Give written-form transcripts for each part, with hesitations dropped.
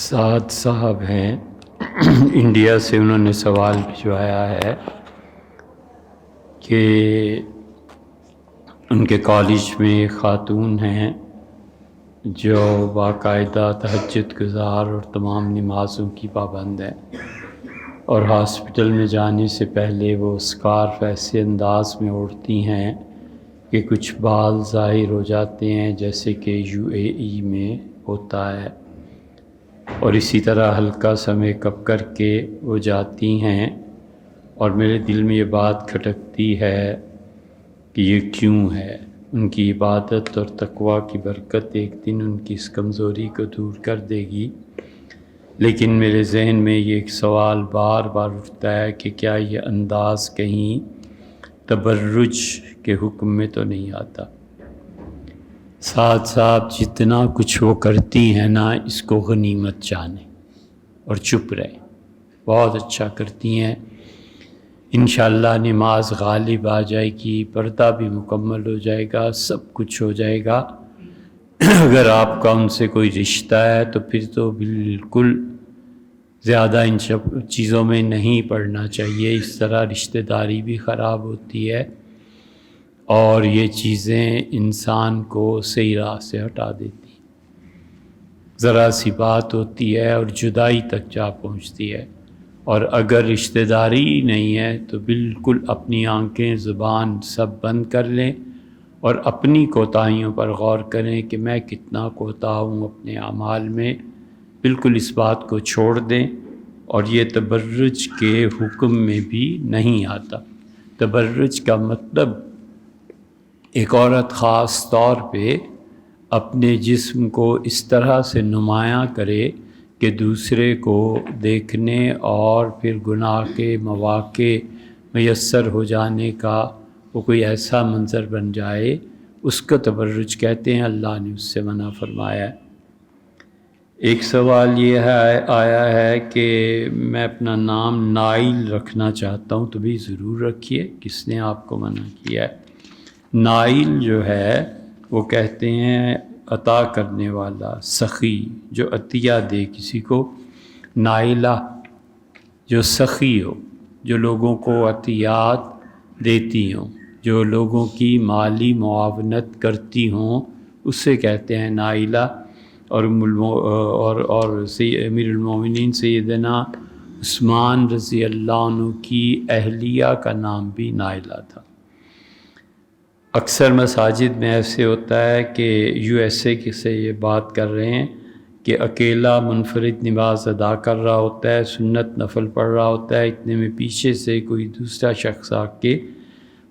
سعد صاحب ہیں انڈیا سے، انہوں نے سوال بھجوایا ہے کہ ان کے کالج میں ایک خاتون ہیں جو باقاعدہ تہجد گزار اور تمام نمازوں کی پابند ہے، اور ہاسپٹل میں جانے سے پہلے وہ اسکارف ایسے انداز میں اوڑھتی ہیں کہ کچھ بال ظاہر ہو جاتے ہیں جیسے کہ UAE میں ہوتا ہے، اور اسی طرح ہلکا سا میک اپ کر کے وہ جاتی ہیں، اور میرے دل میں یہ بات کھٹکتی ہے کہ یہ کیوں ہے۔ ان کی عبادت اور تقوی کی برکت ایک دن ان کی اس کمزوری کو دور کر دے گی، لیکن میرے ذہن میں یہ ایک سوال بار بار اٹھتا ہے کہ کیا یہ انداز کہیں تبرج کے حکم میں تو نہیں آتا؟ ساتھ ساتھ جتنا کچھ وہ کرتی ہیں نا، اس کو غنیمت جانیں اور چپ رہیں، بہت اچھا کرتی ہیں۔ انشاءاللہ نماز غالب آ جائے گی، پردہ بھی مکمل ہو جائے گا، سب کچھ ہو جائے گا۔ اگر آپ کا ان سے کوئی رشتہ ہے تو پھر تو بالکل زیادہ ان چیزوں میں نہیں پڑنا چاہیے، اس طرح رشتہ داری بھی خراب ہوتی ہے اور یہ چیزیں انسان کو صحیح راہ سے ہٹا دیتی ہیں۔ ذرا سی بات ہوتی ہے اور جدائی تک جا پہنچتی ہے، اور اگر رشتہ داری ہی نہیں ہے تو بالکل اپنی آنکھیں زبان سب بند کر لیں اور اپنی کوتاہیوں پر غور کریں کہ میں کتنا کوتاہ ہوں اپنے اعمال میں، بالکل اس بات کو چھوڑ دیں۔ اور یہ تبرج کے حکم میں بھی نہیں آتا۔ تبرج کا مطلب ایک عورت خاص طور پہ اپنے جسم کو اس طرح سے نمایاں کرے کہ دوسرے کو دیکھنے اور پھر گناہ کے مواقع میسر ہو جانے کا وہ کوئی ایسا منظر بن جائے، اس کو تبرج کہتے ہیں، اللہ نے اس سے منع فرمایا ہے۔ ایک سوال یہ آیا ہے کہ میں اپنا نام نائل رکھنا چاہتا ہوں، تو بھی ضرور رکھیے، کس نے آپ کو منع کیا ہے؟ نائل جو ہے وہ کہتے ہیں عطا کرنے والا، سخی، جو عطیہ دے کسی کو، نائلہ جو سخی ہو، جو لوگوں کو عطیات دیتی ہوں، جو لوگوں کی مالی معاونت کرتی ہوں، اسے کہتے ہیں نائلہ۔ اور امیر المومنین سیدنا عثمان رضی اللہ عنہ کی اہلیہ کا نام بھی نائلہ تھا۔ اکثر مساجد میں ایسے ہوتا ہے کہ USA سے یہ بات کر رہے ہیں کہ اکیلا منفرد نماز ادا کر رہا ہوتا ہے، سنت نفل پڑھ رہا ہوتا ہے، اتنے میں پیچھے سے کوئی دوسرا شخص آ کے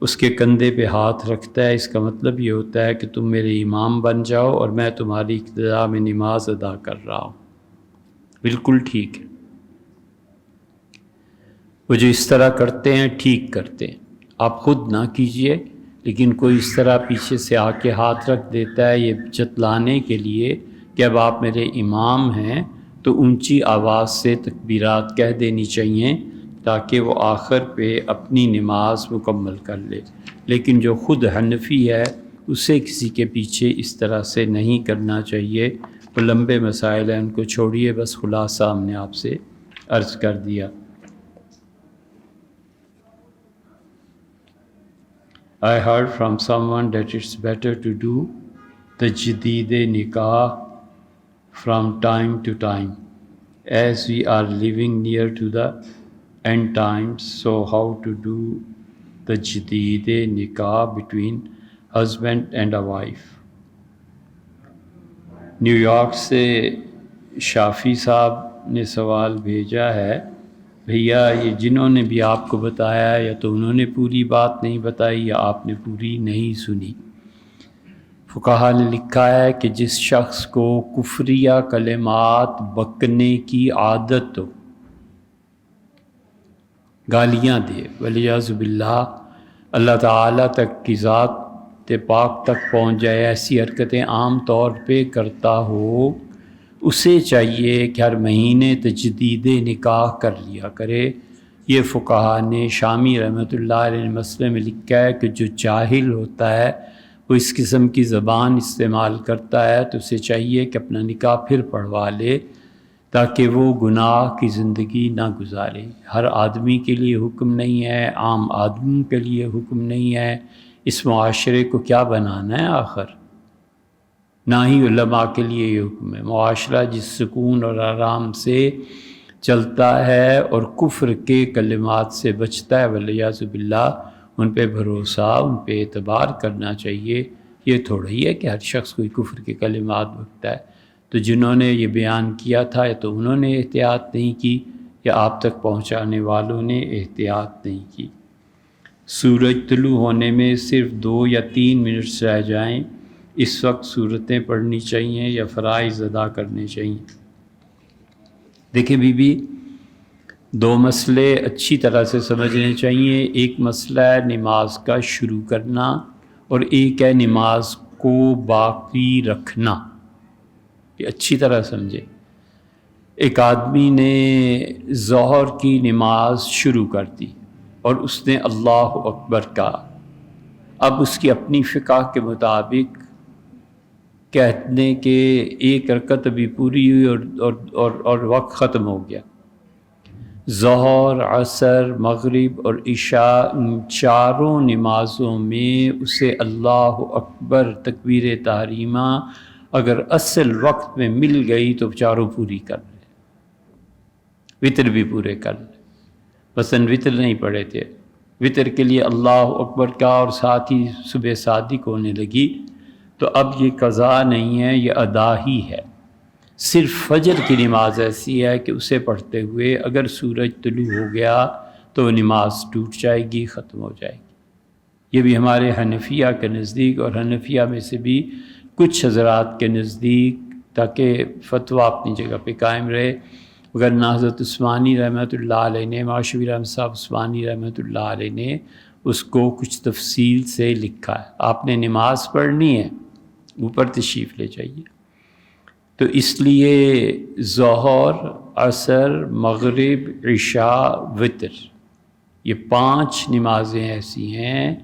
اس کے کندھے پہ ہاتھ رکھتا ہے۔ اس کا مطلب یہ ہوتا ہے کہ تم میرے امام بن جاؤ اور میں تمہاری اقتداء میں نماز ادا کر رہا ہوں۔ بالکل ٹھیک ہے، وہ جو اس طرح کرتے ہیں ٹھیک کرتے ہیں، آپ خود نہ کیجئے، لیکن کوئی اس طرح پیچھے سے آ کے ہاتھ رکھ دیتا ہے یہ جتلانے کے لیے کہ اب آپ میرے امام ہیں، تو اونچی آواز سے تکبیرات کہہ دینی چاہیے تاکہ وہ آخر پہ اپنی نماز مکمل کر لے۔ لیکن جو خود حنفی ہے اسے کسی کے پیچھے اس طرح سے نہیں کرنا چاہیے۔ وہ لمبے مسائل ہیں، ان کو چھوڑیے، بس خلاصہ ہم نے آپ سے عرض کر دیا۔ I heard from someone that it's better to do tajdeed nikah from time to time, as we are living near to the end times. So how to do tajdeed nikah between husband and a wife? New York سے شافی صاحب نے سوال بھیجا ہے، بھیا یہ جنہوں نے بھی آپ کو بتایا یا تو انہوں نے پوری بات نہیں بتائی یا آپ نے پوری نہیں سنی۔ فقہا نے لکھا ہے کہ جس شخص کو کفریہ کلمات بکنے کی عادت ہو، گالیاں دے، والعیاذ باللہ، اللہ تعالیٰ تک کی ذات پاک تک پہنچ جائے، ایسی حرکتیں عام طور پہ کرتا ہو، اسے چاہیے کہ ہر مہینے تجدید نکاح کر لیا کرے۔ یہ فقہا نے، شامی رحمۃ اللہ علیہ نے مسئلے میں لکھا ہے کہ جو جاہل ہوتا ہے وہ اس قسم کی زبان استعمال کرتا ہے تو اسے چاہیے کہ اپنا نکاح پھر پڑھوا لے، تاکہ وہ گناہ کی زندگی نہ گزارے۔ ہر آدمی کے لیے حکم نہیں ہے، عام آدمی کے لیے حکم نہیں ہے، اس معاشرے کو کیا بنانا ہے آخر؟ نہ ہی علماء کے لیے یہ حکم ہے۔ معاشرہ جس سکون اور آرام سے چلتا ہے اور کفر کے کلمات سے بچتا ہے، والیاذ باللہ، ان پہ بھروسہ، ان پہ اعتبار کرنا چاہیے۔ یہ تھوڑا ہی ہے کہ ہر شخص کوئی کفر کے کلمات بکتا ہے۔ تو جنہوں نے یہ بیان کیا تھا یا تو انہوں نے احتیاط نہیں کی، یا آپ تک پہنچانے والوں نے احتیاط نہیں کی۔ سورج طلوع ہونے میں صرف 2 یا 3 منٹ رہ جائیں، اس وقت صورتیں پڑھنی چاہیے یا فرائض ادا کرنے چاہیے۔ دیکھیں بی 2 مسئلے اچھی طرح سے سمجھنے چاہیے۔ ایک مسئلہ ہے نماز کا شروع کرنا، اور ایک ہے نماز کو باقی رکھنا۔ یہ اچھی طرح سمجھے۔ ایک آدمی نے ظہر کی نماز شروع کر دی اور اس نے اللہ اکبر کہا۔ اب اس کی اپنی فقہ کے مطابق کہنے کے 1 رکعت ابھی پوری ہوئی اور وقت ختم ہو گیا۔ ظہر، عصر، مغرب اور عشاء، ان چاروں نمازوں میں اسے اللہ اکبر تکبیر تحریمہ اگر اصل وقت میں مل گئی تو چاروں پوری کر لے، وطر بھی پورے کر لے۔ مثلاً وطر نہیں پڑھے تھے، وطر کے لیے اللہ اکبر کا اور ساتھ ہی صبح صادق ہونے لگی، تو اب یہ قضا نہیں ہے، یہ ادا ہی ہے۔ صرف فجر کی نماز ایسی ہے کہ اسے پڑھتے ہوئے اگر سورج طلوع ہو گیا تو وہ نماز ٹوٹ جائے گی، ختم ہو جائے گی۔ یہ بھی ہمارے حنفیہ کے نزدیک، اور حنفیہ میں سے بھی کچھ حضرات کے نزدیک، تاکہ فتویٰ اپنی جگہ پہ قائم رہے، وگرنہ حضرت عثمانی رحمۃ اللہ علیہ نے، معاشوی رحمۃ صاحب عثمانی رحمۃ اللہ علیہ نے اس کو کچھ تفصیل سے لکھا ہے۔ آپ نے نماز پڑھنی ہے، اوپر تشریف لے جائیے۔ تو اس لیے ظہر، عصر، مغرب، عشاء، وطر، یہ 5 نمازیں ایسی ہیں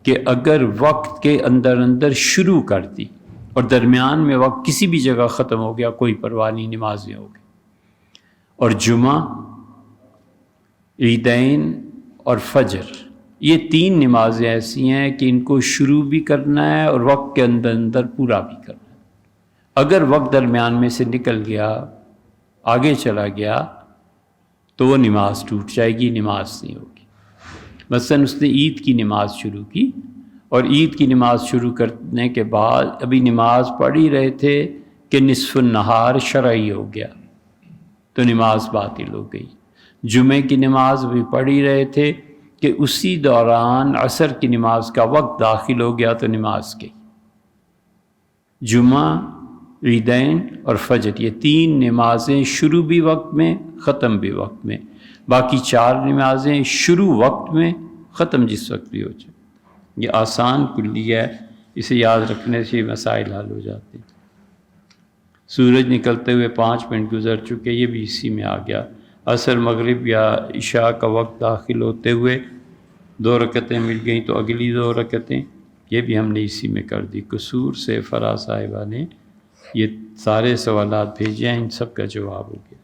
کہ اگر وقت کے اندر شروع کر دی اور درمیان میں وقت کسی بھی جگہ ختم ہو گیا، کوئی پرواہ نہیں، نمازیں ہو گئی۔ اور جمعہ، عیدین اور فجر، یہ 3 نمازیں ایسی ہیں کہ ان کو شروع بھی کرنا ہے اور وقت کے اندر پورا بھی کرنا ہے۔ اگر وقت درمیان میں سے نکل گیا، آگے چلا گیا، تو وہ نماز ٹوٹ جائے گی، نماز نہیں ہوگی۔ مثلاً اس نے عید کی نماز شروع کی، اور عید کی نماز شروع کرنے کے بعد ابھی نماز پڑھ ہی رہے تھے کہ نصف النہار شرعی ہو گیا، تو نماز باطل ہو گئی۔ جمعے کی نماز بھی پڑھ ہی رہے تھے کہ اسی دوران عصر کی نماز کا وقت داخل ہو گیا، تو نماز گئی۔ جمعہ، عیدین اور فجر، یہ 3 نمازیں شروع بھی وقت میں، ختم بھی وقت میں۔ باقی 4 نمازیں شروع وقت میں، ختم جس وقت بھی ہو جائے۔ یہ آسان کلی ہے، اسے یاد رکھنے سے مسائل حل ہو جاتے ہیں۔ سورج نکلتے ہوئے 5 منٹ گزر چکے، یہ بھی اسی میں آ گیا۔ عصر، مغرب یا عشاء کا وقت داخل ہوتے ہوئے 2 رکعتیں مل گئیں، تو اگلی 2 رکعتیں یہ بھی ہم نے اسی میں کر دی۔ قصور سے فرا صاحبہ نے یہ سارے سوالات بھیجے ہیں، ان سب کا جواب ہو گیا۔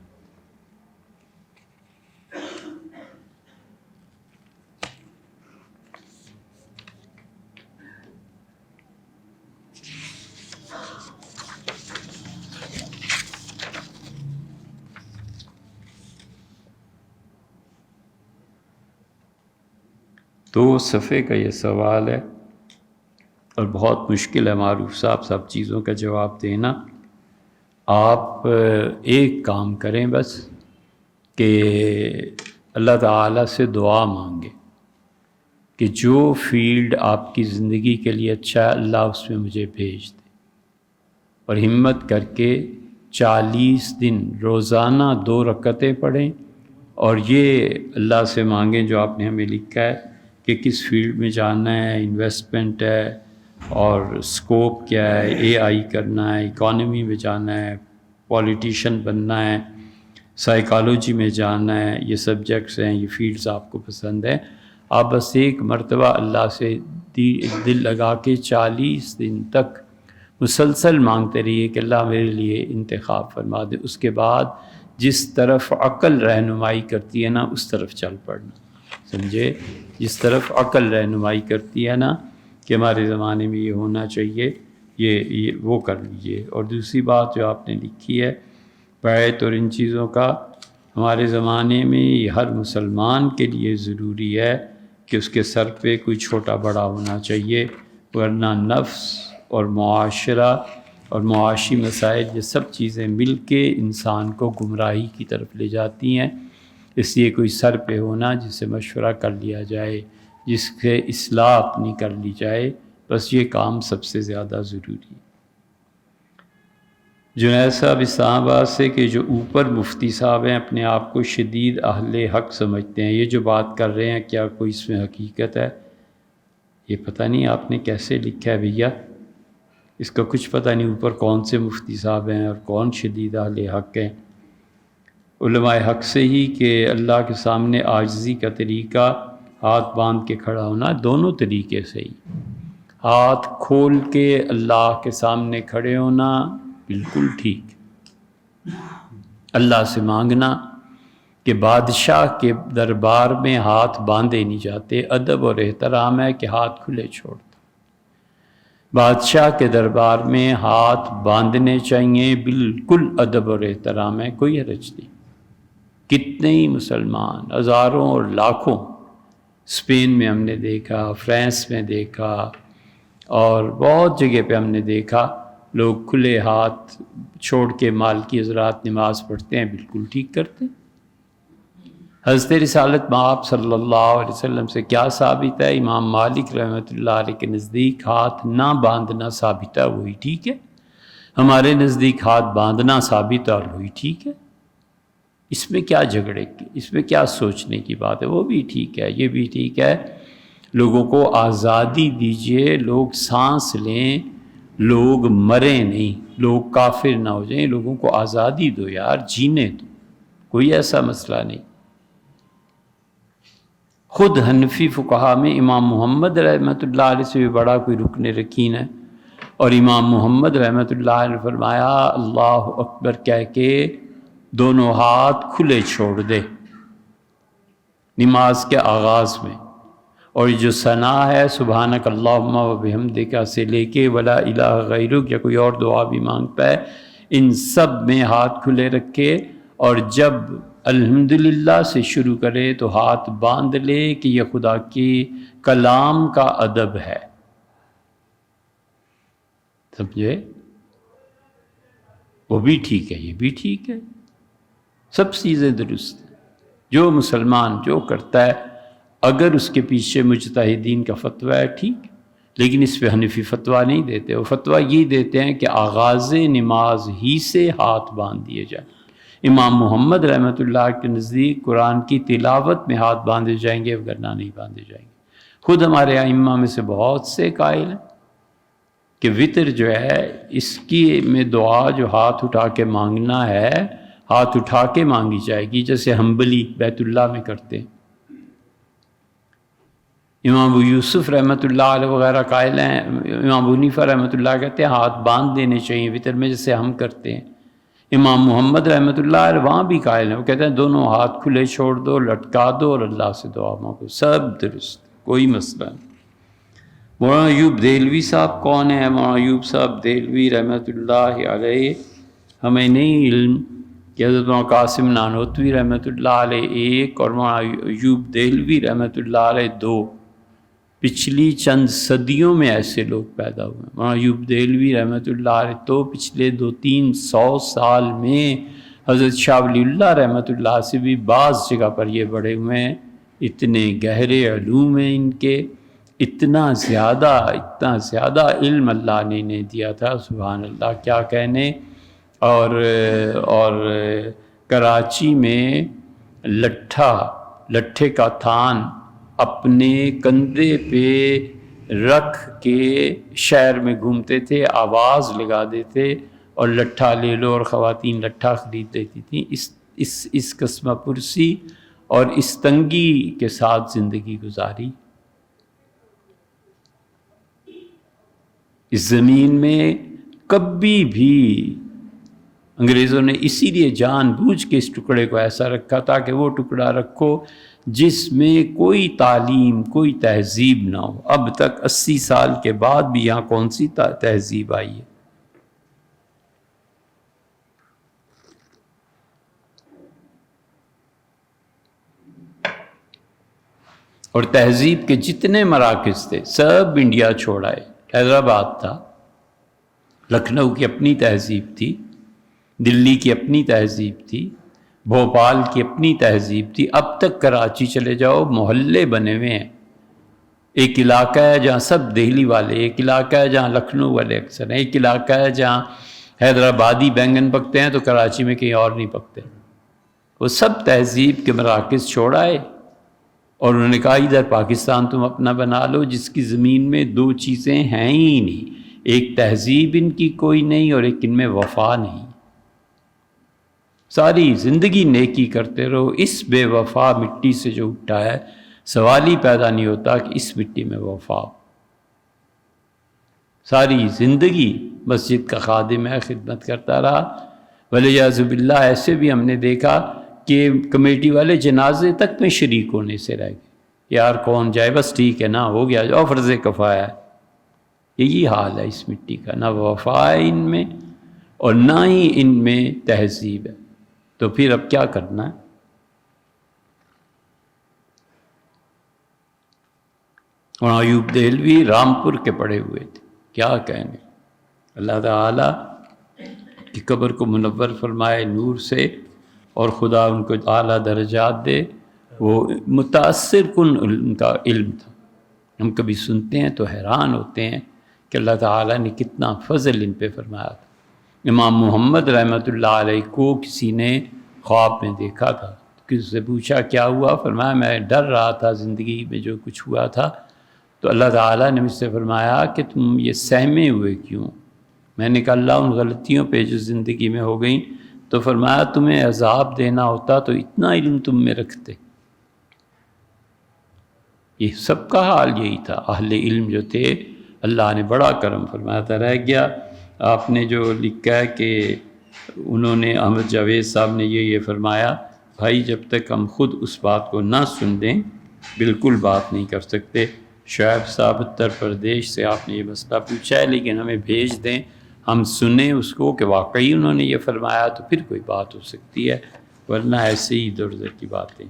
تو صفحے کا یہ سوال ہے، اور بہت مشکل ہے معروف صاحب سب چیزوں کا جواب دینا۔ آپ ایک کام کریں بس، کہ اللہ تعالیٰ سے دعا مانگیں کہ جو فیلڈ آپ کی زندگی کے لیے اچھا ہے، اللہ اس میں مجھے بھیج دے، اور ہمت کر کے 40 دن روزانہ 2 رکعتیں پڑھیں، اور یہ اللہ سے مانگیں جو آپ نے ہمیں لکھا ہے کہ کس فیلڈ میں جانا ہے، انویسٹمنٹ ہے، اور اسکوپ کیا ہے، اے آئی کرنا ہے، اکانومی میں جانا ہے، پولیٹیشین بننا ہے، سائیکالوجی میں جانا ہے، یہ سبجیکٹس ہیں، یہ فیلڈز آپ کو پسند ہیں۔ آپ بس ایک مرتبہ اللہ سے دل لگا کے 40 دن تک مسلسل مانگتے رہیے کہ اللہ میرے لیے انتخاب فرما دے۔ اس کے بعد جس طرف عقل رہنمائی کرتی ہے نا اس طرف چل پڑنا، سمجھے؟ جس طرف عقل رہنمائی کرتی ہے نا کہ ہمارے زمانے میں یہ ہونا چاہیے، یہ وہ کر لیجئے۔ اور دوسری بات جو آپ نے لکھی ہے بیعت اور ان چیزوں کا، ہمارے زمانے میں یہ ہر مسلمان کے لیے ضروری ہے کہ اس کے سر پہ کوئی چھوٹا بڑا ہونا چاہیے، ورنہ نفس اور معاشرہ اور معاشی مسائل یہ سب چیزیں مل کے انسان کو گمراہی کی طرف لے جاتی ہیں۔ اس لیے کوئی سر پہ ہونا جس سے مشورہ کر لیا جائے، جس سے اصلاح اپنی کر لی جائے، بس یہ کام سب سے زیادہ ضروری ہے۔ جنید صاحب اسلام آباد سے کہ جو اوپر مفتی صاحب ہیں اپنے آپ کو شدید اہل حق سمجھتے ہیں، یہ جو بات کر رہے ہیں کیا کوئی اس میں حقیقت ہے؟ یہ پتہ نہیں آپ نے کیسے لکھا ہے بھیا، اس کا کچھ پتہ نہیں اوپر کون سے مفتی صاحب ہیں اور کون شدید اہل حق ہیں۔ علماء حق سے ہی کہ اللہ کے سامنے عاجزی کا طریقہ ہاتھ باندھ کے کھڑا ہونا، دونوں طریقے سے ہی، ہاتھ کھول کے اللہ کے سامنے کھڑے ہونا بالکل ٹھیک، اللہ سے مانگنا کہ بادشاہ کے دربار میں ہاتھ باندھے نہیں جاتے، ادب اور احترام ہے کہ ہاتھ کھلے چھوڑ دو۔ بادشاہ کے دربار میں ہاتھ باندھنے چاہیے، بالکل ادب اور احترام ہے، کوئی حرج نہیں۔ کتنے ہی مسلمان ہزاروں اور لاکھوں، اسپین میں ہم نے دیکھا، فرانس میں دیکھا، اور بہت جگہ پہ ہم نے دیکھا لوگ کھلے ہاتھ چھوڑ کے مالکی حضرات نماز پڑھتے ہیں، بالکل ٹھیک کرتے ہیں۔ حضرت رسالت مآب صلی اللہ علیہ وسلم سے کیا ثابت ہے؟ امام مالک رحمۃ اللہ علیہ کے نزدیک ہاتھ نہ باندھنا ثابت ہے، وہی ٹھیک ہے۔ ہمارے نزدیک ہاتھ باندھنا ثابت ہے اور وہی ٹھیک ہے۔ اس میں کیا جھگڑے کی، اس میں کیا سوچنے کی بات ہے؟ وہ بھی ٹھیک ہے، یہ بھی ٹھیک ہے۔ لوگوں کو آزادی دیجیے، لوگ سانس لیں، لوگ مریں نہیں، لوگ کافر نہ ہو جائیں، لوگوں کو آزادی دو یار، جینے دو، کوئی ایسا مسئلہ نہیں۔ خود حنفی فقہا میں امام محمد رحمۃ اللہ علیہ سے بھی بڑا کوئی رکن یقین ہے، اور امام محمد رحمۃ اللہ علیہ نے فرمایا اللہ اکبر کہہ کے دونوں ہاتھ کھلے چھوڑ دے نماز کے آغاز میں، اور جو ثنا ہے سبحانک اللہم و بحمدک سے لے کے ولا الہ غیرک یا کوئی اور دعا بھی مانگتا ہے، ان سب میں ہاتھ کھلے رکھے، اور جب الحمدللہ سے شروع کرے تو ہاتھ باندھ لے کہ یہ خدا کی کلام کا ادب ہے، سمجھے؟ وہ بھی ٹھیک ہے، یہ بھی ٹھیک ہے، سب چیزیں درست ہیں۔ جو مسلمان جو کرتا ہے اگر اس کے پیچھے مجتہدین کا فتویٰ ہے ٹھیک، لیکن اس پہ حنفی فتویٰ نہیں دیتے، وہ فتویٰ یہ دیتے ہیں کہ آغاز نماز ہی سے ہاتھ باندھ دیے جائیں۔ امام محمد رحمۃ اللہ کے نزدیک قرآن کی تلاوت میں ہاتھ باندھے جائیں گے، وگرنہ نہیں باندھے جائیں گے۔ خود ہمارے ائمہ میں سے بہت سے قائل ہیں کہ وطر جو ہے اس کی میں دعا جو ہاتھ اٹھا کے مانگنا ہے، ہاتھ اٹھا کے مانگی جائے گی، جیسے حنبلی بیت اللہ میں کرتے ہیں۔ امام ابو یوسف رحمۃ اللہ علیہ وغیرہ قائل ہیں، امام ابو حنیفہ رحمۃ اللہ کہتے ہیں ہاتھ باندھ دینے چاہیے وطر میں جیسے ہم کرتے ہیں۔ امام محمد رحمۃ اللہ علیہ وہاں بھی قائل ہیں، وہ کہتے ہیں دونوں ہاتھ کھلے چھوڑ دو، لٹکا دو اور اللہ سے دعا مانگو، سب درست، کوئی مسئلہ نہیں۔ مولانا ایوب دہلوی صاحب کون ہیں؟ مولانا ایوب صاحب دہلوی رحمۃ اللہ علیہ ہمیں نہیں علم کہ حضرت مولانا قاسم نانوتوی رحمۃ اللہ علیہ ایک اور مولانا ایوب دہلوی رحمۃ اللہ علیہ دو، پچھلی چند صدیوں میں ایسے لوگ پیدا ہوئے ہیں۔ مولانا ایوب دہلوی رحمۃ اللہ علیہ تو پچھلے 200-300 سال میں حضرت شاہ ولی اللہ رحمۃ اللہ سے بھی بعض جگہ پر یہ بڑے ہوئے ہیں، اتنے گہرے علوم ہیں ان کے، اتنا زیادہ علم اللہ نے انہیں دیا تھا، سبحان اللہ کیا کہنے۔ اور کراچی میں لٹھے کا تھان اپنے کندھے پہ رکھ کے شہر میں گھومتے تھے، آواز لگا دیتے اور لٹھا لے لو، اور خواتین لٹھا خرید لیتی تھیں۔ اس قسمہ پرسی اور اس تنگی کے ساتھ زندگی گزاری۔ اس زمین میں کبھی بھی انگریزوں نے اسی لیے جان بوجھ کے اس ٹکڑے کو ایسا رکھا تھا کہ وہ ٹکڑا رکھو جس میں کوئی تعلیم کوئی تہذیب نہ ہو۔ اب تک 80 سال کے بعد بھی یہاں کون سی تہذیب آئی ہے؟ اور تہذیب کے جتنے مراکز تھے سب انڈیا چھوڑ آئے۔ حیدرآباد تھا، لکھنؤ کی اپنی تہذیب تھی، دلی کی اپنی تہذیب تھی، بھوپال کی اپنی تہذیب تھی۔ اب تک کراچی چلے جاؤ، محلے بنے ہوئے ہیں۔ ایک علاقہ ہے جہاں سب دہلی والے، ایک علاقہ ہے جہاں لکھنؤ والے اکثر ہیں، ایک علاقہ ہے جہاں حیدرآبادی بینگن پکتے ہیں تو کراچی میں کہیں اور نہیں پکتے۔ وہ سب تہذیب کے مراکز چھوڑ آئے اور انہوں نے کہا ادھر پاکستان تم اپنا بنا لو، جس کی زمین میں دو چیزیں ہیں ہی نہیں، ایک تہذیب ان کی کوئی نہیں اور ایک ان میں وفا نہیں۔ ساری زندگی نیکی کرتے رہو، اس بے وفا مٹی سے جو اٹھا ہے سوال ہی پیدا نہیں ہوتا کہ اس مٹی میں وفا۔ ساری زندگی مسجد کا خادم ہے، خدمت کرتا رہا، ولیعوذ باللہ ایسے بھی ہم نے دیکھا کہ کمیٹی والے جنازے تک میں شریک ہونے سے رہ گئے، یار کون جائے، بس ٹھیک ہے نا، ہو گیا جاؤ، فرض کفایہ ہے۔ یہی حال ہے اس مٹی کا، نہ وفا ہے ان میں اور نہ ہی ان میں تہذیب ہے۔ تو پھر اب کیا کرنا ہے؟ اور ایوب دہلوی رامپور کے پڑے ہوئے تھے، کیا کہنے۔ اللہ تعالیٰ کی قبر کو منور فرمائے نور سے، اور خدا ان کو اعلیٰ درجات دے۔ وہ متاثر کن ان کا علم تھا، ہم کبھی سنتے ہیں تو حیران ہوتے ہیں کہ اللہ تعالیٰ نے کتنا فضل ان پہ فرمایا تھا۔ امام محمد رحمۃ اللہ علیہ کو کسی نے خواب میں دیکھا تھا، کسی سے پوچھا کیا ہوا، فرمایا میں ڈر رہا تھا زندگی میں جو کچھ ہوا تھا، تو اللہ تعالیٰ نے مجھ سے فرمایا کہ تم یہ سہمے ہوئے کیوں؟ میں نے کہا اللہ ان غلطیوں پہ جو زندگی میں ہو گئیں، تو فرمایا تمہیں عذاب دینا ہوتا تو اتنا علم تم میں رکھتے۔ یہ سب کا حال یہی تھا، اہل علم جو تھے اللہ نے بڑا کرم فرمایا تھا۔ رہ گیا آپ نے جو لکھا ہے کہ انہوں نے، احمد جاوید صاحب نے یہ فرمایا، بھائی جب تک ہم خود اس بات کو نہ سن لیں بالکل بات نہیں کر سکتے۔ شعیب صاحب اتر پردیش سے آپ نے یہ مسئلہ پوچھا ہے، لیکن ہمیں بھیج دیں، ہم سنیں اس کو کہ واقعی انہوں نے یہ فرمایا تو پھر کوئی بات ہو سکتی ہے، ورنہ ایسے ہی ادھر ادھر کی باتیں۔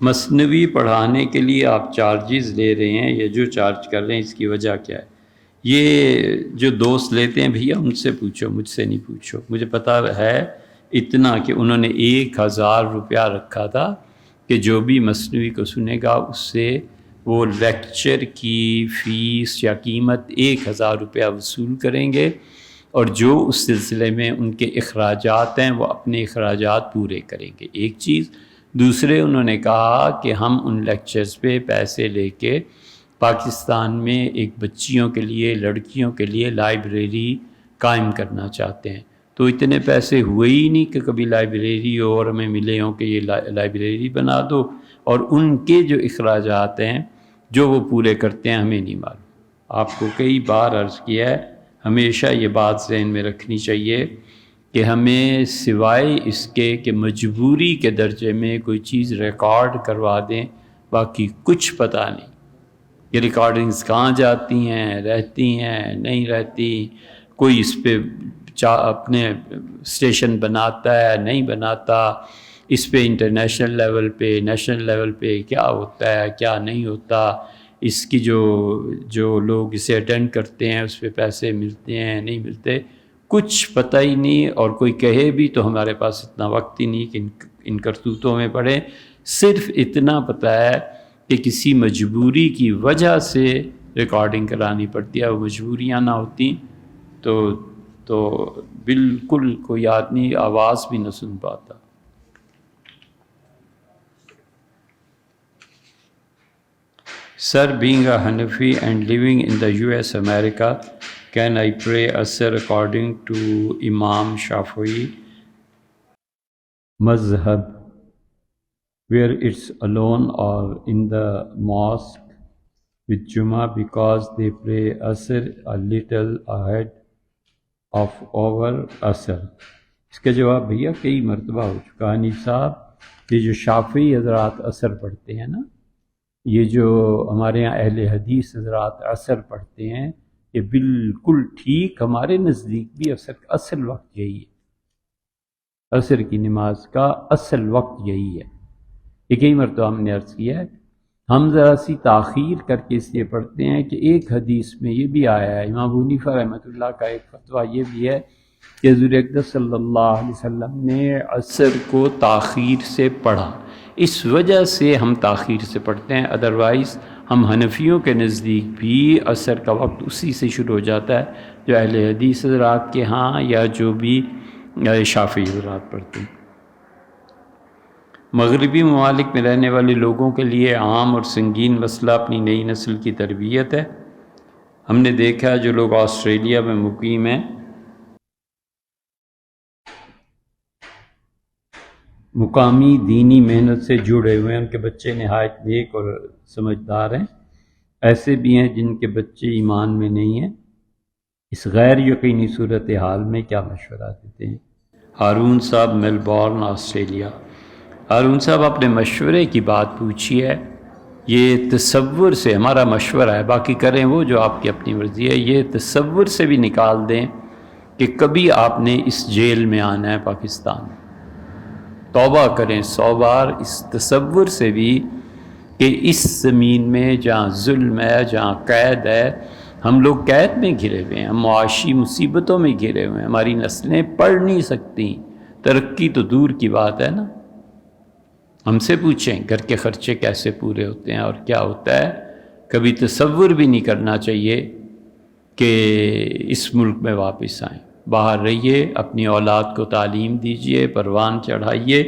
مثنوی پڑھانے کے لیے آپ چارجز لے رہے ہیں یا جو چارج کر رہے ہیں، اس کی وجہ کیا ہے؟ یہ جو دوست لیتے ہیں بھیا ان سے پوچھو، مجھ سے نہیں پوچھو۔ مجھے پتہ ہے اتنا کہ انہوں نے 1000 روپیہ رکھا تھا کہ جو بھی مثنوی کو سنے گا اس سے وہ لیکچر کی فیس یا قیمت 1000 روپیہ وصول کریں گے، اور جو اس سلسلے میں ان کے اخراجات ہیں وہ اپنے اخراجات پورے کریں گے، ایک چیز۔ دوسرے انہوں نے کہا کہ ہم ان لیکچرز پہ پیسے لے کے پاکستان میں ایک بچیوں کے لیے، لڑکیوں کے لیے لائبریری قائم کرنا چاہتے ہیں۔ تو اتنے پیسے ہوئے ہی نہیں کہ کبھی لائبریری ہو اور ہمیں ملے ہوں کہ یہ لائبریری بنا دو، اور ان کے جو اخراجات ہیں جو وہ پورے کرتے ہیں ہمیں نہیں معلوم۔ آپ کو کئی بار عرض کیا ہے، ہمیشہ یہ بات ذہن میں رکھنی چاہیے کہ ہمیں سوائے اس کے کہ مجبوری کے درجے میں کوئی چیز ریکارڈ کروا دیں، باقی کچھ پتہ نہیں۔ یہ ریکارڈنگز کہاں جاتی ہیں، رہتی ہیں نہیں رہتی، کوئی اس پہ اپنے اسٹیشن بناتا ہے نہیں بناتا، اس پہ انٹرنیشنل لیول پہ نیشنل لیول پہ کیا ہوتا ہے کیا نہیں ہوتا، اس کی جو لوگ اسے اٹینڈ کرتے ہیں اس پہ پیسے ملتے ہیں نہیں ملتے، کچھ پتہ ہی نہیں۔ اور کوئی کہے بھی تو ہمارے پاس اتنا وقت ہی نہیں کہ ان کرتوتوں میں پڑھیں۔ صرف اتنا پتہ ہے کہ کسی مجبوری کی وجہ سے ریکارڈنگ کرانی پڑتی ہے، وہ مجبوریاں نہ ہوتی تو بالکل کوئی آدمی آواز بھی نہ سن پاتا۔ Sir, being a Hanafi and living in the US America, can I pray Asr according to Imam Shafi'i Mazhab, where it's alone or in the mosque with Jummah, because they pray Asr a little ahead of over اثر؟ اس کا جواب بھیا کئی مرتبہ ہو چکا حنیف صاحب، یہ جو شافعی حضرات اثر پڑھتے ہیں نا، یہ جو ہمارے یہاں اہل حدیث حضرات اثر پڑھتے ہیں، یہ بالکل ٹھیک ہمارے نزدیک بھی اصل وقت یہی ہے، عصر کی نماز کا اصل وقت یہی ہے۔ یہ کئی مرتبہ ہم نے عرض کیا ہے، ہم ذرا سی تاخیر کر کے اس لیے پڑھتے ہیں کہ ایک حدیث میں یہ بھی آیا ہے، امام ابو حنیفہ رحمۃ اللہ کا ایک فتویٰ یہ بھی ہے کہ حضور اقدس صلی اللہ علیہ وسلم نے عصر کو تاخیر سے پڑھا، اس وجہ سے ہم تاخیر سے پڑھتے ہیں، ادروائز ہم حنفیوں کے نزدیک بھی عصر کا وقت اسی سے شروع ہو جاتا ہے جو اہل حدیث حضرات کے ہاں یا جو بھی شافعی حضرات پڑھتے ہیں۔ مغربی ممالک میں رہنے والے لوگوں کے لیے عام اور سنگین مسئلہ اپنی نئی نسل کی تربیت ہے۔ ہم نے دیکھا جو لوگ آسٹریلیا میں مقیم ہیں، مقامی دینی محنت سے جڑے ہوئے ہیں، ان کے بچے نہایت نیک اور سمجھدار ہیں، ایسے بھی ہیں جن کے بچے ایمان میں نہیں ہیں، اس غیر یقینی صورتحال میں کیا مشورہ دیتے ہیں؟ ہارون صاحب، میلبورن، آسٹریلیا۔ ہارون صاحب اپنے مشورے کی بات پوچھی ہے، یہ تصور سے ہمارا مشورہ ہے، باقی کریں وہ جو آپ کی اپنی مرضی ہے، یہ تصور سے بھی نکال دیں کہ کبھی آپ نے اس جیل میں آنا ہے پاکستان میں، توبہ کریں 100 بار اس تصور سے بھی کہ اس زمین میں جہاں ظلم ہے، جہاں قید ہے، ہم لوگ قید میں گھرے ہوئے ہیں، ہم معاشی مصیبتوں میں گھرے ہوئے ہیں، ہماری نسلیں پڑھ نہیں سکتی، ترقی تو دور کی بات ہے نا۔ ہم سے پوچھیں گھر کے خرچے کیسے پورے ہوتے ہیں اور کیا ہوتا ہے، کبھی تصور بھی نہیں کرنا چاہیے کہ اس ملک میں واپس آئیں، باہر رہیے، اپنی اولاد کو تعلیم دیجیے، پروان چڑھائیے۔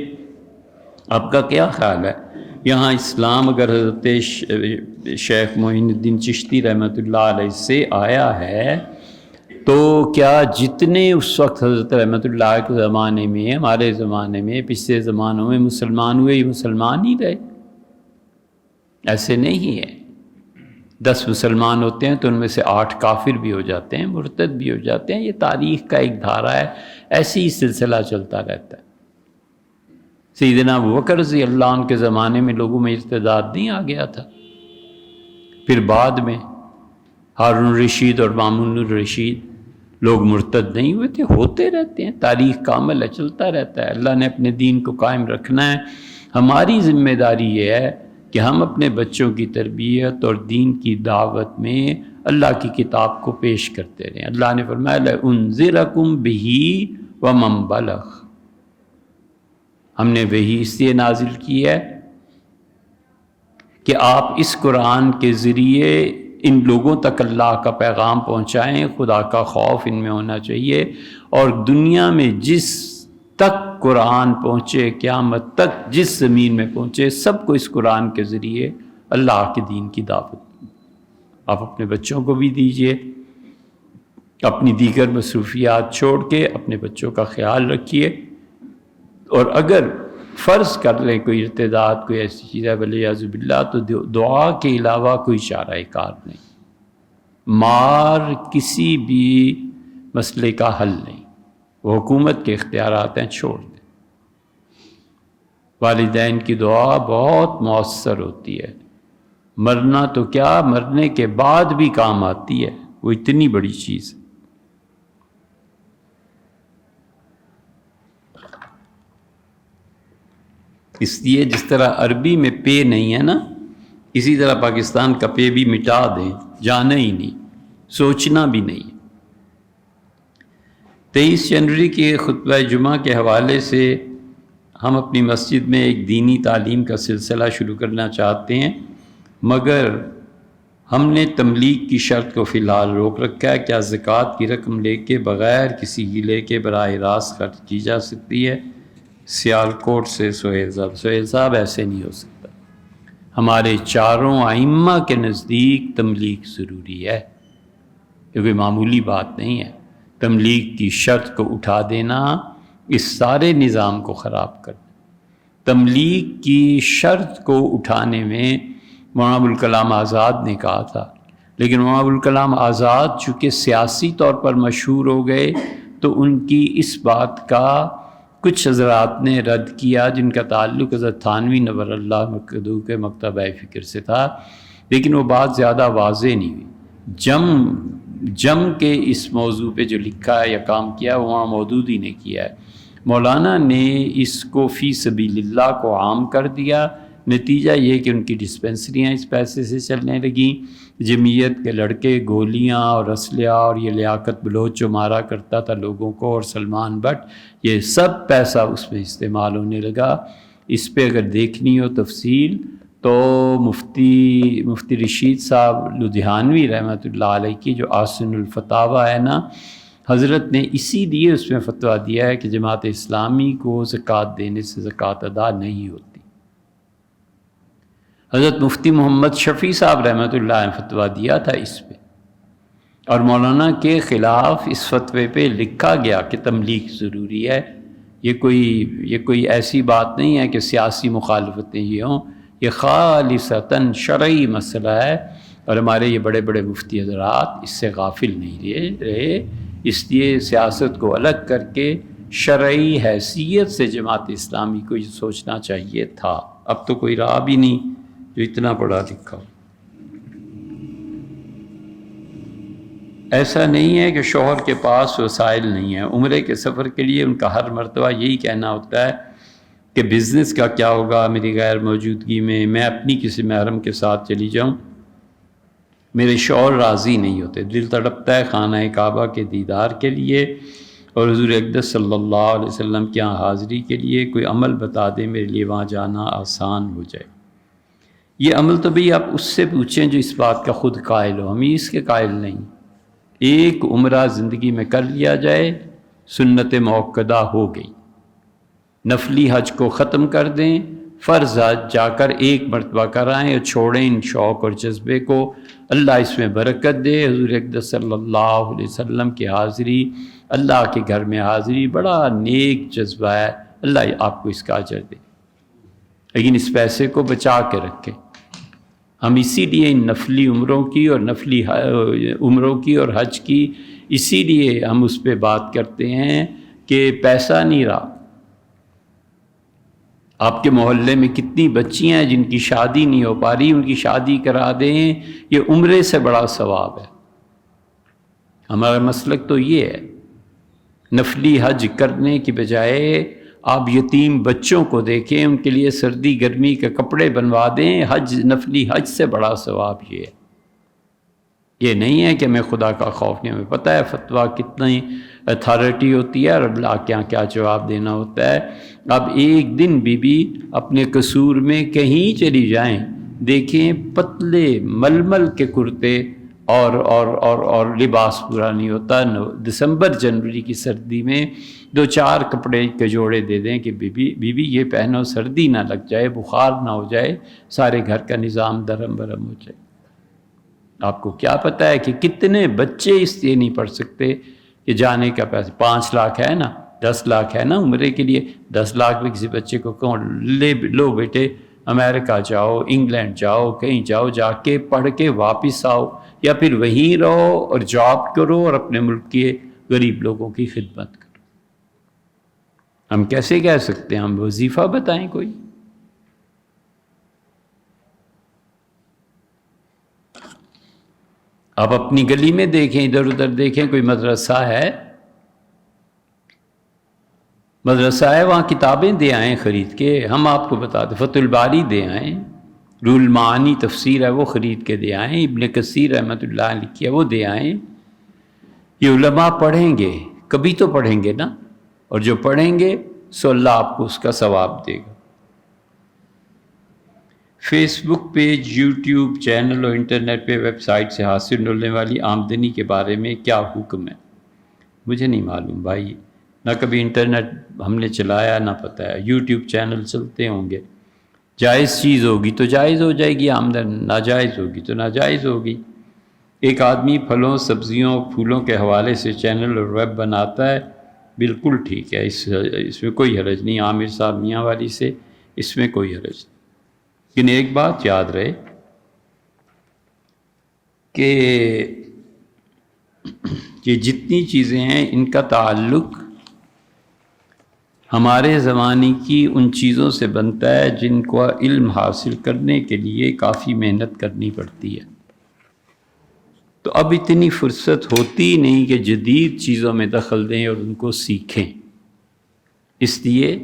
آپ کا کیا خیال ہے یہاں اسلام اگر حضرت شیخ معین الدین چشتی رحمۃ اللہ علیہ سے آیا ہے تو کیا جتنے اس وقت حضرت رحمۃ اللہ کے زمانے میں، ہمارے زمانے میں، پچھلے زمانوں میں مسلمان ہوئے، یہ مسلمان ہی رہے؟ ایسے نہیں ہے، 10 مسلمان ہوتے ہیں تو ان میں سے 8 کافر بھی ہو جاتے ہیں، مرتد بھی ہو جاتے ہیں، یہ تاریخ کا ایک دھارا ہے، ایسے ہی سلسلہ چلتا رہتا ہے۔ سیدنا ابوبکر رضی اللہ عنہ کے زمانے میں لوگوں میں ارتداد نہیں آ گیا تھا، پھر بعد میں ہارون الرشید اور مامون الرشید لوگ مرتد نہیں ہوئے تھے، ہوتے رہتے ہیں، تاریخ کا عمل ہے، چلتا رہتا ہے۔ اللہ نے اپنے دین کو قائم رکھنا ہے، ہماری ذمہ داری یہ ہے کہ ہم اپنے بچوں کی تربیت اور دین کی دعوت میں اللہ کی کتاب کو پیش کرتے رہیں۔ اللہ نے فرمایا لَأُنذِرَكُمْ بِهِ وَمَنْ بَلَغَ، ہم نے وحی اس لیے نازل کی ہے کہ آپ اس قرآن کے ذریعے ان لوگوں تک اللہ کا پیغام پہنچائیں، خدا کا خوف ان میں ہونا چاہیے، اور دنیا میں جس تک قرآن پہنچے، قیامت تک جس زمین میں پہنچے، سب کو اس قرآن کے ذریعے اللہ کے دین کی دعوت آپ اپنے بچوں کو بھی دیجیے، اپنی دیگر مصروفیات چھوڑ کے اپنے بچوں کا خیال رکھیے، اور اگر فرض کر لیں کوئی ارتداد، کوئی ایسی چیز ہے ولیعوذ باللہ، تو دعا کے علاوہ کوئی چارہ کار نہیں، مار کسی بھی مسئلے کا حل نہیں، وہ حکومت کے اختیارات ہیں، چھوڑ دیں۔ والدین کی دعا بہت مؤثر ہوتی ہے، مرنا تو کیا، مرنے کے بعد بھی کام آتی ہے، وہ اتنی بڑی چیز ہے۔ اس لیے جس طرح عربی میں پے نہیں ہے نا، اسی طرح پاکستان کا پے بھی مٹا دیں، جانا ہی نہیں، سوچنا بھی نہیں۔ 23 جنوری کے خطبہ جمعہ کے حوالے سے ہم اپنی مسجد میں ایک دینی تعلیم کا سلسلہ شروع کرنا چاہتے ہیں، مگر ہم نے تملیغ کی شرط کو فی الحال روک رکھا ہے۔ کیا زکوٰۃ کی رقم لے کے بغیر کسی ہیلے کے براہ راست خرچ کی جا سکتی ہے؟ سیالکوٹ سے سہیل صاحب ایسے نہیں ہو سکتا، ہمارے چاروں ائمہ کے نزدیک تملیغ ضروری ہے، کیونکہ معمولی بات نہیں ہے، تملیغ کی شرط کو اٹھا دینا اس سارے نظام کو خراب کر دے۔ تملیغ کی شرط کو اٹھانے میں مولانا ابوالکلام آزاد نے کہا تھا لیکن مولانا ابوالکلام آزاد چونکہ سیاسی طور پر مشہور ہو گئے تو ان کی اس بات کا کچھ حضرات نے رد کیا جن کا تعلق حضرت تھانوی نور اللہ مقدو کے مکتبہ فکر سے تھا، لیکن وہ بات زیادہ واضح نہیں ہوئی۔ جم کے اس موضوع پہ جو لکھا ہے یا کام کیا ہے وہاں مودودی نے کیا ہے۔ مولانا نے اس کو فی سبیل اللہ کو عام کر دیا، نتیجہ یہ کہ ان کی ڈسپنسریاں اس پیسے سے چلنے لگیں، جمعیت کے لڑکے گولیاں اور اسلحہ اور یہ لیاقت بلوچ جو مارا کرتا تھا لوگوں کو اور سلمان بٹ، یہ سب پیسہ اس میں استعمال ہونے لگا۔ اس پہ اگر دیکھنی ہو تفصیل تو مفتی رشید صاحب لدھیانوی رحمۃ اللہ علیہ کی جو آسن الفتاویٰ ہے نا، حضرت نے اسی لیے اس میں فتویٰ دیا ہے کہ جماعت اسلامی کو زکوٰۃ دینے سے زکوٰۃ ادا نہیں ہوتی۔ حضرت مفتی محمد شفیع صاحب رحمۃ اللہ نے فتویٰ دیا تھا اس پہ، اور مولانا کے خلاف اس فتوے پہ لکھا گیا کہ تملیغ ضروری ہے۔ یہ کوئی ایسی بات نہیں ہے کہ سیاسی مخالفتیں یہ ہوں، یہ خالصتاً شرعی مسئلہ ہے، اور ہمارے یہ بڑے بڑے مفتی حضرات اس سے غافل نہیں رہے، اس لیے سیاست کو الگ کر کے شرعی حیثیت سے جماعت اسلامی کو یہ سوچنا چاہیے تھا۔ اب تو کوئی رہا بھی نہیں جو اتنا پڑھا لکھا ہو۔ ایسا نہیں ہے کہ شوہر کے پاس وسائل نہیں ہیں، عمرے کے سفر کے لیے ان کا ہر مرتبہ یہی کہنا ہوتا ہے کہ بزنس کا کیا ہوگا میری غیر موجودگی میں اپنی کسی محرم کے ساتھ چلی جاؤں، میرے شوہر راضی نہیں ہوتے، دل تڑپتا ہے خانہ کعبہ کے دیدار کے لیے اور حضور اقدس صلی اللہ علیہ وسلم کے یہاں حاضری کے لیے، کوئی عمل بتا دیں میرے لیے وہاں جانا آسان ہو جائے۔ یہ عمل تو بھی آپ اس سے پوچھیں جو اس بات کا خود قائل ہو، ہم اس کے قائل نہیں۔ ایک عمرہ زندگی میں کر لیا جائے، سنت موقدہ ہو گئی۔ نفلی حج کو ختم کر دیں، فرض حج جا کر ایک مرتبہ کرائیں اور چھوڑیں ان شوق اور جذبے کو، اللہ اس میں برکت دے۔ حضور اقدس صلی اللہ علیہ وسلم کی حاضری، اللہ کے گھر میں حاضری بڑا نیک جذبہ ہے، اللہ آپ کو اس کا اجر دے، لیکن اس پیسے کو بچا کے رکھیں۔ ہم اسی لیے ان نفلی عمروں کی اور نفلی عمروں کی اور حج کی اسی لیے ہم اس پہ بات کرتے ہیں کہ پیسہ نہیں رہا۔ آپ کے محلے میں کتنی بچیاں ہیں جن کی شادی نہیں ہو پا رہی، ان کی شادی کرا دیں، یہ عمرے سے بڑا ثواب ہے۔ ہمارا مسلک تو یہ ہے، نفلی حج کرنے کی بجائے آپ یتیم بچوں کو دیکھیں، ان کے لیے سردی گرمی کے کپڑے بنوا دیں، نفلی حج سے بڑا ثواب یہ ہے۔ یہ نہیں ہے کہ ہمیں خدا کا خوف نہیں، ہمیں پتہ ہے فتویٰ کتنی اتھارٹی ہوتی ہے اور اللہ کے یہاں کیا جواب دینا ہوتا ہے۔ اب ایک دن بی اپنے قصور میں کہیں چلی جائیں، دیکھیں پتلے ململ کے کرتے اور لباس پورا نہیں ہوتا۔ دسمبر جنوری کی سردی میں 2-4 کپڑے کے جوڑے دے دیں کہ بی بی یہ پہنو، سردی نہ لگ جائے، بخار نہ ہو جائے، سارے گھر کا نظام درم برم ہو جائے۔ آپ کو کیا پتہ ہے کہ کتنے بچے اس لیے نہیں پڑھ سکتے کہ جانے کا پیسہ 5 لاکھ ہے نا، 10 لاکھ ہے نا عمرے کے لیے، 10 لاکھ میں کسی بچے کو کون لو بیٹے امریکہ جاؤ، انگلینڈ جاؤ، کہیں جاؤ، جا کے پڑھ کے واپس آؤ، یا پھر وہیں رہو اور جاب کرو اور اپنے ملک کے غریب لوگوں کی خدمت کرو۔ ہم کیسے کہہ سکتے ہیں؟ ہم وظیفہ بتائیں کوئی؟ آپ اپنی گلی میں دیکھیں، ادھر ادھر دیکھیں، کوئی مدرسہ ہے وہاں کتابیں دے آئیں خرید کے، ہم آپ کو بتا دیں، فتح الباری دے آئیں، روح المعانی تفسیر ہے وہ خرید کے دے آئیں، ابن کثیر رحمۃ اللہ علیہ لکھی ہے وہ دے آئیں۔ یہ علماء پڑھیں گے، کبھی تو پڑھیں گے نا، اور جو پڑھیں گے سو اللہ آپ کو اس کا ثواب دے گا۔ فیس بک پیج، یوٹیوب چینل اور انٹرنیٹ پہ ویب سائٹ سے حاصل ہونے والی آمدنی کے بارے میں کیا حکم ہے؟ مجھے نہیں معلوم بھائی، نہ کبھی انٹرنیٹ ہم نے چلایا، نہ پتہ ہے۔ یوٹیوب چینل چلتے ہوں گے، جائز چیز ہوگی تو جائز ہو جائے گی آمدن، ناجائز ہوگی تو ناجائز ہوگی۔ ایک آدمی پھلوں، سبزیوں، پھولوں کے حوالے سے چینل اور ویب بناتا ہے، بالکل ٹھیک ہے، اس میں کوئی حرج نہیں، عامر صاحب میاں والی سے اس میں کوئی حرج نہیں۔ لیکن ایک بات یاد رہے کہ یہ جتنی چیزیں ہیں ان کا تعلق ہمارے زمانے کی ان چیزوں سے بنتا ہے جن کو علم حاصل کرنے کے لیے کافی محنت کرنی پڑتی ہے. تو اب اتنی فرصت ہوتی نہیں کہ جدید چیزوں میں دخل دیں اور ان کو سیکھیں. اس لیے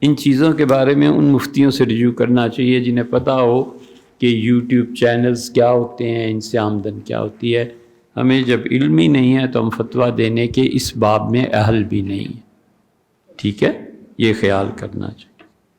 ان چیزوں کے بارے میں ان مفتیوں سے رجوع کرنا چاہیے جنہیں پتہ ہو کہ یوٹیوب چینلز کیا ہوتے ہیں، ان سے آمدن کیا ہوتی ہے. ہمیں جب علم ہی نہیں ہے تو ہم فتویٰ دینے کے اس باب میں اہل بھی نہیں ہیں. ٹھیک ہے، یہ خیال کرنا چاہیے.